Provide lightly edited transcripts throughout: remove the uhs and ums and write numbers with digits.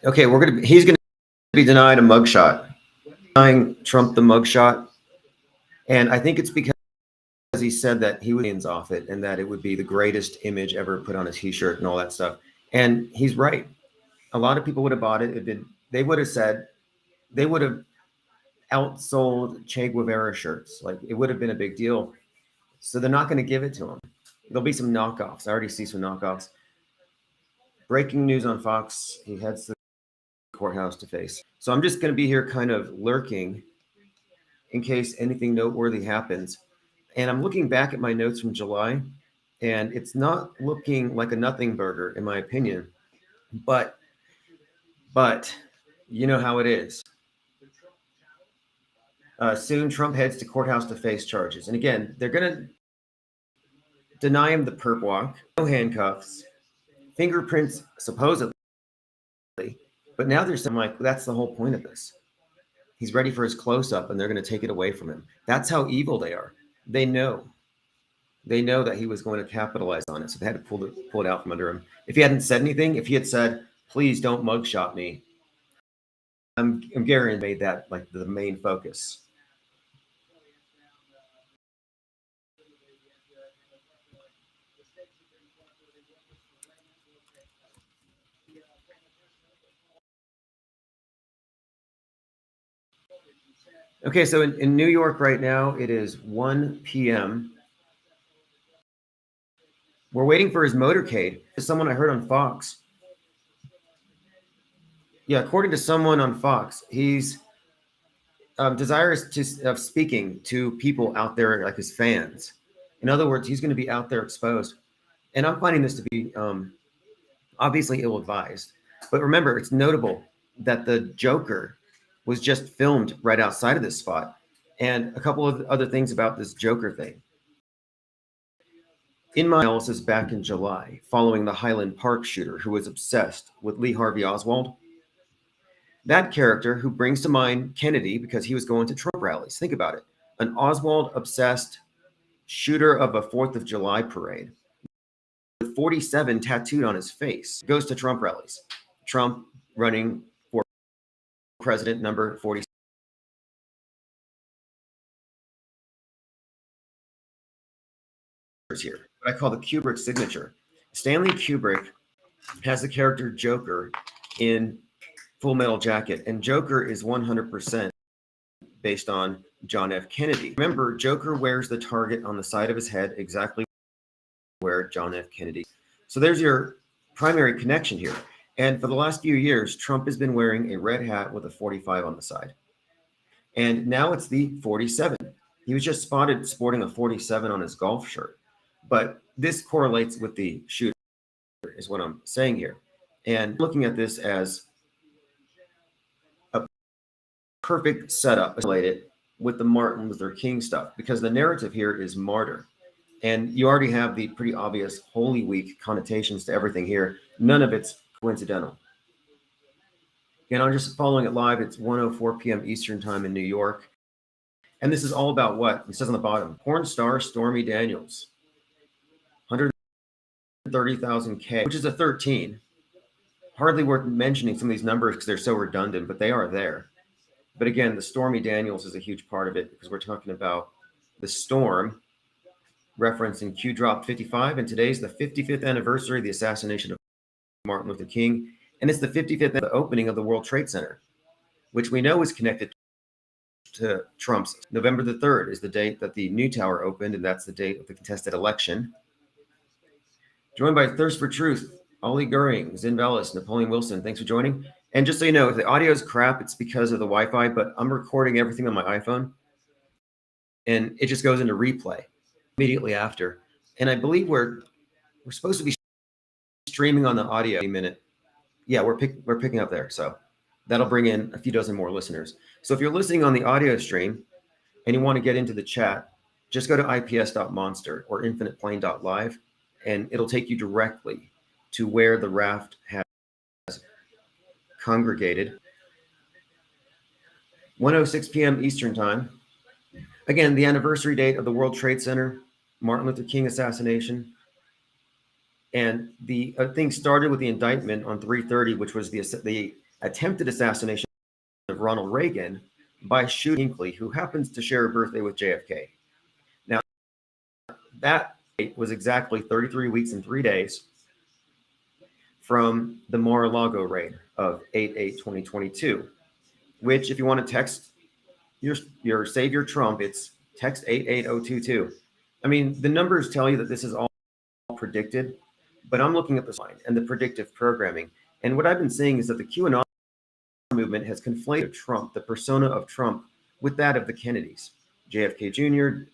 Okay, he's gonna be denied a mugshot, denying Trump the mugshot, and I think it's because he said that he would hands off it and that it would be the greatest image ever put on a T-shirt and all that stuff. And he's right. A lot of people would have bought it. They would have said they would have outsold Che Guevara shirts. Like it would have been a big deal. So they're not going to give it to him. There'll be some knockoffs. I already see some knockoffs. Breaking news on Fox: he heads to the courthouse to face. So I'm just going to be here, kind of lurking, in case anything noteworthy happens. And I'm looking back at my notes from July, and it's not looking like a nothing burger, in my opinion. But you know how it is. Soon, Trump heads to courthouse to face charges. And again, they're going to deny him the perp walk, no handcuffs, fingerprints supposedly. But now there's some like, that's the whole point of this. He's ready for his close up, and they're going to take it away from him. That's how evil they are. They know. They know that he was going to capitalize on it, so they had to pull it out from under him. If he hadn't said anything, if he had said, "Please don't mugshot me," I'm guaranteed made that like the main focus. Okay, so in New York right now, it is 1 p.m. We're waiting for his motorcade. Someone I heard on Fox. Yeah, according to someone on Fox, he's desirous of speaking to people out there like his fans. In other words, he's going to be out there exposed. And I'm finding this to be obviously ill-advised. But remember, it's notable that the Joker was just filmed right outside of this spot. And a couple of other things about this Joker thing. In my analysis back in July, following the Highland Park shooter who was obsessed with Lee Harvey Oswald, that character who brings to mind Kennedy because he was going to Trump rallies. Think about it. An Oswald obsessed shooter of a 4th of July parade with 47 tattooed on his face goes to Trump rallies. Trump running for president number 47. Here, what I call the Kubrick signature. Stanley Kubrick has the character Joker in Full Metal Jacket, and Joker is 100% based on John F. Kennedy. Remember, Joker wears the target on the side of his head exactly where John F. Kennedy. So there's your primary connection here. And for the last few years, Trump has been wearing a red hat with a 45 on the side. And now it's the 47. He was just spotted sporting a 47 on his golf shirt. But this correlates with the shooter, is what I'm saying here. And looking at this as a perfect setup related with the Martin Luther King stuff, because the narrative here is martyr. And you already have the pretty obvious Holy Week connotations to everything here. None of it's coincidental. Again, I'm just following it live. It's 1:04 p.m. Eastern time in New York. And this is all about what? It says on the bottom, porn star Stormy Daniels. 130,000 K, which is a 13. Hardly worth mentioning some of these numbers because they're so redundant, but they are there. But again, the Stormy Daniels is a huge part of it because we're talking about the storm, referencing Q Drop 55, and today's the 55th anniversary of the assassination of Martin Luther King, and it's the 55th of the opening of the World Trade Center, which we know is connected to Trump's. November the 3rd is the date that the new tower opened, and that's the date of the contested election. Joined by Thirst for Truth, Ollie Goering, Zin Bellis, Napoleon Wilson. Thanks for joining. And just so you know, if the audio is crap, it's because of the Wi-Fi, but I'm recording everything on my iPhone, and it just goes into replay immediately after. And I believe we're supposed to be streaming on the audio in a minute. Yeah, we're picking up there. So that'll bring in a few dozen more listeners. So if you're listening on the audio stream and you want to get into the chat, just go to ips.monster or infiniteplane.live, and it'll take you directly to where the raft has congregated. 1:06 p.m. Eastern time. Again, the anniversary date of the World Trade Center, Martin Luther King assassination. And the thing started with the indictment on 3/30, which was the attempted assassination of Ronald Reagan by shooting Hinckley, who happens to share a birthday with JFK. Now, that was exactly 33 weeks and 3 days from the Mar-a-Lago raid of 8/8/2022, which, if you want to text your savior Trump, it's text 88022. I mean, the numbers tell you that this is all predicted, but I'm looking at the line and the predictive programming. And what I've been seeing is that the QAnon movement has conflated Trump, the persona of Trump, with that of the Kennedys, JFK Jr.,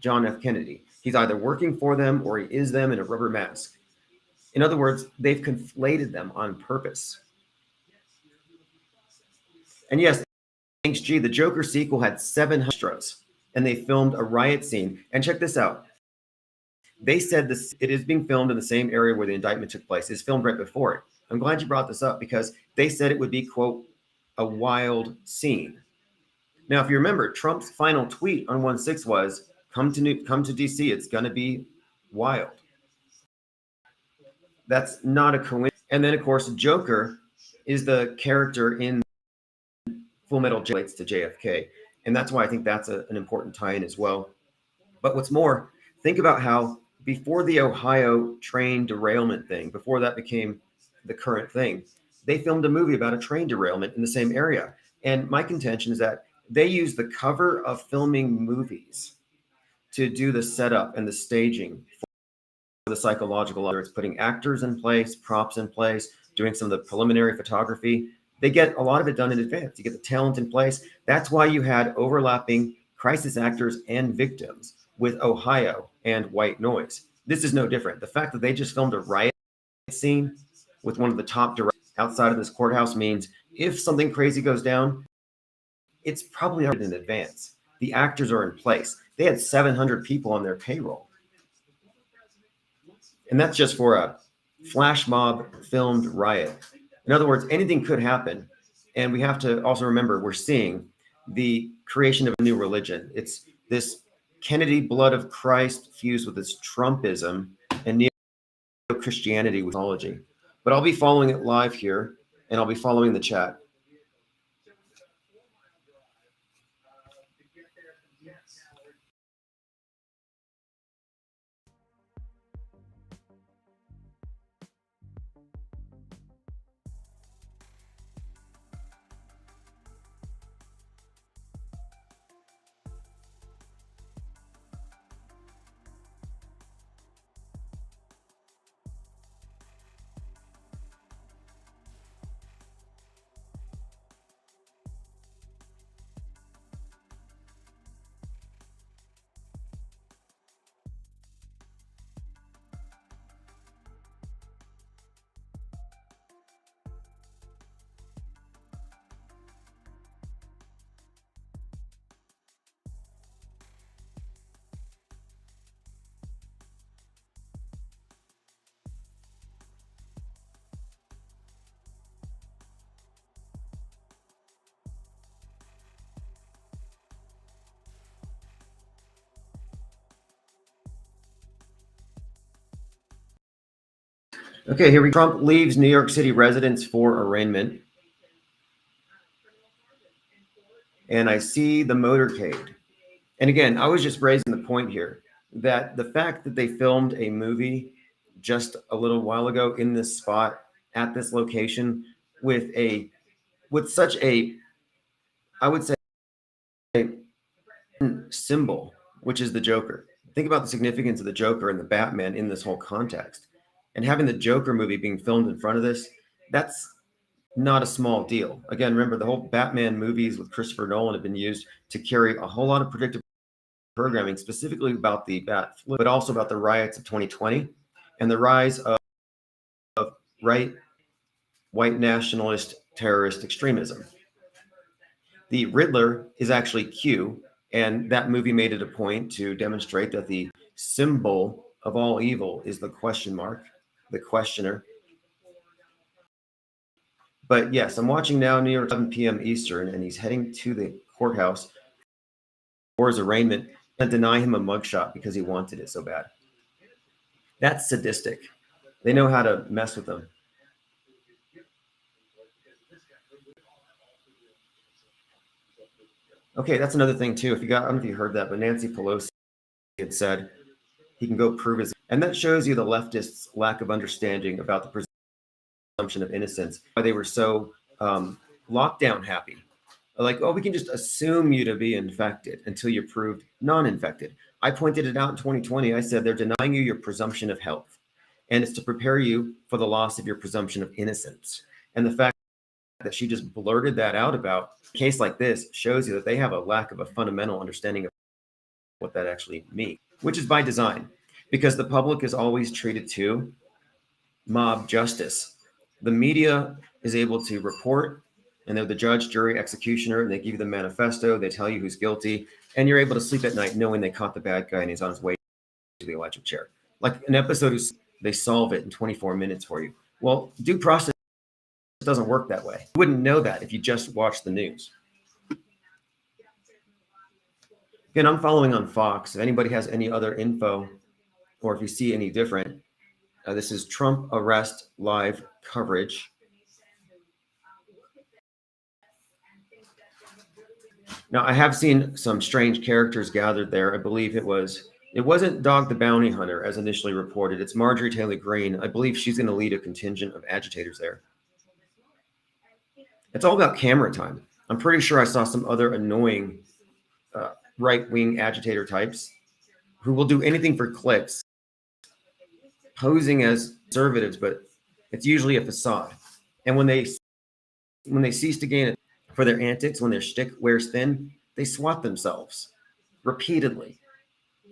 John F. Kennedy. He's either working for them or he is them in a rubber mask. In other words, they've conflated them on purpose. And yes, thanks, G, the Joker sequel had 7 extras, and they filmed a riot scene. And check this out. They said this, it is being filmed in the same area where the indictment took place. It's filmed right before it. I'm glad you brought this up because they said it would be, quote, a wild scene. Now, if you remember, Trump's final tweet on 1/6 was, come to DC, it's going to be wild. That's not a coincidence. And then, of course, Joker is the character in Full Metal relates to JFK. And that's why I think that's an important tie-in as well. But what's more, think about how before the Ohio train derailment thing, before that became the current thing, they filmed a movie about a train derailment in the same area. And my contention is that they use the cover of filming movies to do the setup and the staging for the psychological, whether it's putting actors in place, props in place, doing some of the preliminary photography. They get a lot of it done in advance. You get the talent in place. That's why you had overlapping crisis actors and victims with Ohio and White Noise. This is no different. The fact that they just filmed a riot scene with one of the top directors outside of this courthouse means if something crazy goes down, it's probably already in advance. The actors are in place. They had 700 people on their payroll. And that's just for a flash mob filmed riot. In other words, anything could happen. And we have to also remember we're seeing the creation of a new religion. It's this Kennedy blood of Christ fused with this Trumpism and neo-Christianity with mythology. But I'll be following it live here, and I'll be following the chat. Okay, here we go. Trump leaves New York City residence for arraignment. And I see the motorcade. And again, I was just raising the point here that the fact that they filmed a movie just a little while ago in this spot at this location with such a, I would say, symbol, which is the Joker. Think about the significance of the Joker and the Batman in this whole context. And having the Joker movie being filmed in front of this, that's not a small deal. Again, remember the whole Batman movies with Christopher Nolan have been used to carry a whole lot of predictive programming, specifically about the bat flu, but also about the riots of 2020 and the rise of white nationalist terrorist extremism. The Riddler is actually Q, and that movie made it a point to demonstrate that the symbol of all evil is the question mark, the questioner. But yes, I'm watching now New York 7 p.m. Eastern, and he's heading to the courthouse for his arraignment and deny him a mugshot because he wanted it so bad. That's sadistic. They know how to mess with them. Okay, that's another thing too. I don't know if you heard that, but Nancy Pelosi had said he can go prove his, and that shows you the leftists' lack of understanding about the presumption of innocence. Why they were so lockdown happy, like, oh, we can just assume you to be infected until you're proved non-infected. I pointed it out in 2020. I said they're denying you your presumption of health, and it's to prepare you for the loss of your presumption of innocence. And the fact that she just blurted that out about a case like this shows you that they have a lack of a fundamental understanding of what that actually means, which is by design, because the public is always treated to mob justice. The media is able to report, and they're the judge, jury, executioner, and they give you the manifesto, they tell you who's guilty, and you're able to sleep at night knowing they caught the bad guy and he's on his way to the electric chair. Like an episode, they solve it in 24 minutes for you. Well, due process doesn't work that way. You wouldn't know that if you just watched the news. Again, I'm following on Fox. If anybody has any other info, or if you see any different, this is Trump arrest live coverage. Now, I have seen some strange characters gathered there. I believe it wasn't Dog the Bounty Hunter as initially reported. It's Marjorie Taylor Greene. I believe she's going to lead a contingent of agitators there. It's all about camera time. I'm pretty sure I saw some other annoying right-wing agitator types who will do anything for clicks, posing as conservatives, but it's usually a facade. And when they cease to gain it for their antics, when their shtick wears thin, they swat themselves repeatedly.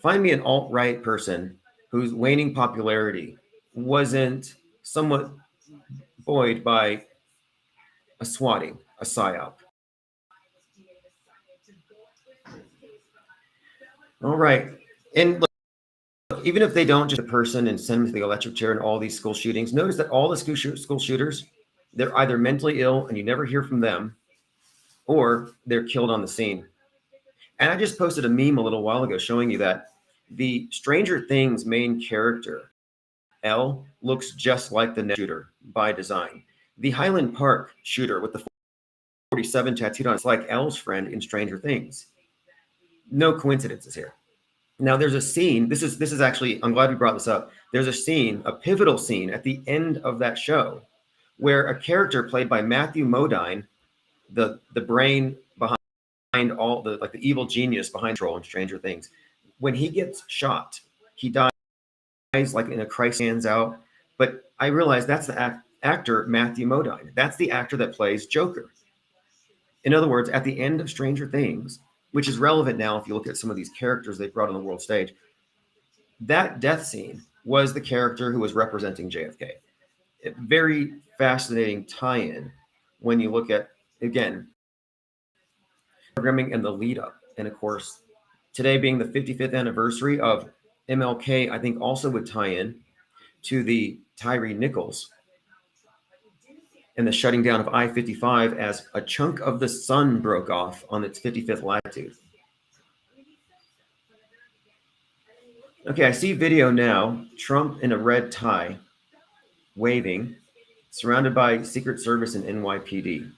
Find me an alt-right person whose waning popularity wasn't somewhat buoyed by a swatting, a psyop. All right. And look, even if they don't just a person and send them to the electric chair in all these school shootings, notice that all the school shooters, they're either mentally ill and you never hear from them, or they're killed on the scene. And I just posted a meme a little while ago showing you that the Stranger Things main character, Elle, looks just like the shooter by design. The Highland Park shooter with the 47 tattooed on, it's like Elle's friend in Stranger Things. No coincidences here. Now there's a scene, this is actually, I'm glad we brought this up. There's a scene, a pivotal scene at the end of that show where a character played by Matthew Modine, the brain behind all the, like the evil genius behind Troll and Stranger Things, when he gets shot, he dies like in a Christ stands out. But I realized that's the actor Matthew Modine. That's the actor that plays Joker. In other words, at the end of Stranger Things, which is relevant now if you look at some of these characters they brought on the world stage, that death scene was the character who was representing JFK. A very fascinating tie-in when you look at, again, programming and the lead up. And of course, today being the 55th anniversary of MLK, I think also would tie in to the Tyree Nichols and the shutting down of I-55 as a chunk of the sun broke off on its 55th latitude. Okay, I see video now. Trump in a red tie, waving, surrounded by Secret Service and NYPD.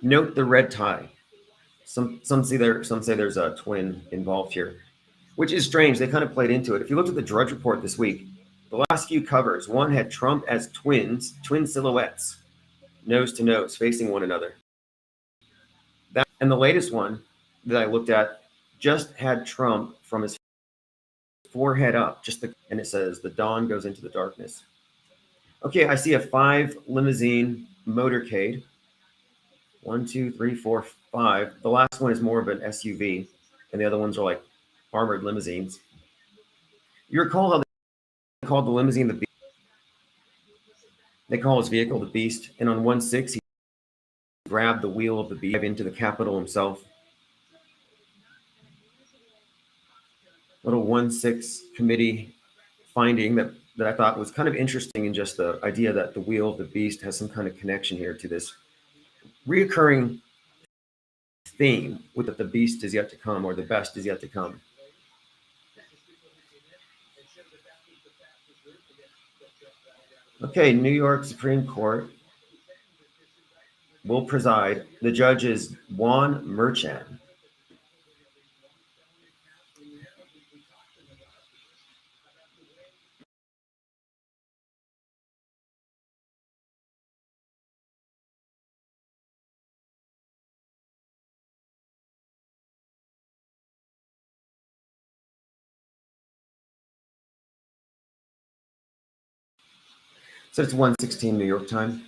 Note the red tie. Some say there's a twin involved here, which is strange. They kind of played into it. If you looked at the Drudge Report this week, the last few covers, one had Trump as twin silhouettes, nose to nose, facing one another. And the latest one that I looked at just had Trump from his forehead up, and it says, "The dawn goes into the darkness." Okay, I see a 5 limousine motorcade. 1, 2, 3, 4, 5. The last one is more of an SUV, and the other ones are like armored limousines. You recall how they called the limousine the Beast? They call his vehicle the Beast, and on 1/6, he grabbed the wheel of the Beast into the Capitol himself. Little 1/6 committee finding that I thought was kind of interesting, in just the idea that the wheel of the Beast has some kind of connection here to this reoccurring theme with that the beast is yet to come, or the best is yet to come. Okay, New York Supreme Court will preside. The judge is Juan Merchan. So it's 1:16 New York time.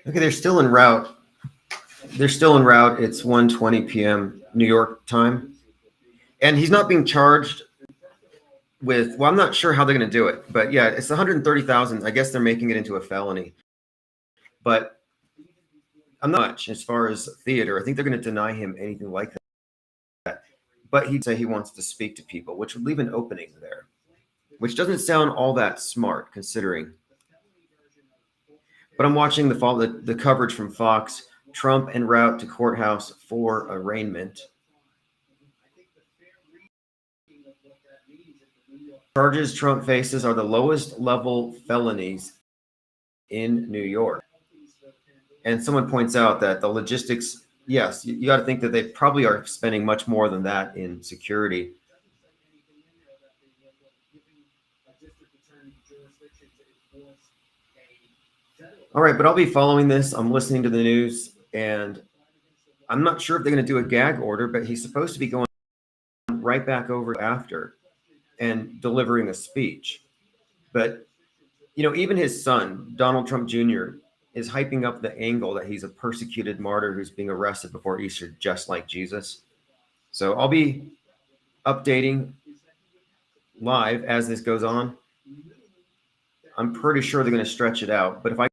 Okay, they're still en route. They're still en route. It's 1:20 p.m. New York time. And he's not being charged with, well, I'm not sure how they're going to do it, but yeah, it's 130,000. I guess they're making it into a felony. But I'm not much as far as theater. I think they're going to deny him anything like that. But he'd say he wants to speak to people, which would leave an opening there. which doesn't sound all that smart considering. But I'm watching the coverage from Fox. Trump en route to courthouse for arraignment. Charges Trump faces are the lowest level felonies in New York. And someone points out that the logistics, yes, you got to think that they probably are spending much more than that in security. All right, but I'll be following this. I'm listening to the news, and I'm not sure if they're going to do a gag order, but he's supposed to be going right back over after and delivering a speech. But, even his son, Donald Trump Jr., is hyping up the angle that he's a persecuted martyr who's being arrested before Easter, just like Jesus. So I'll be updating live as this goes on. I'm pretty sure they're going to stretch it out. But if I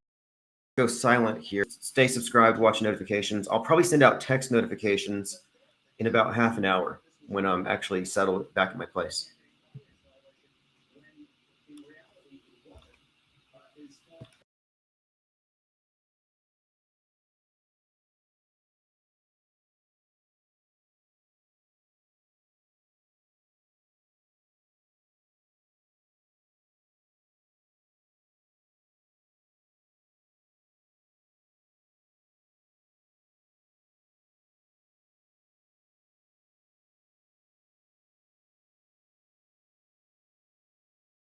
go silent here, stay subscribed, watch notifications. I'll probably send out text notifications in about half an hour when I'm actually settled back at my place.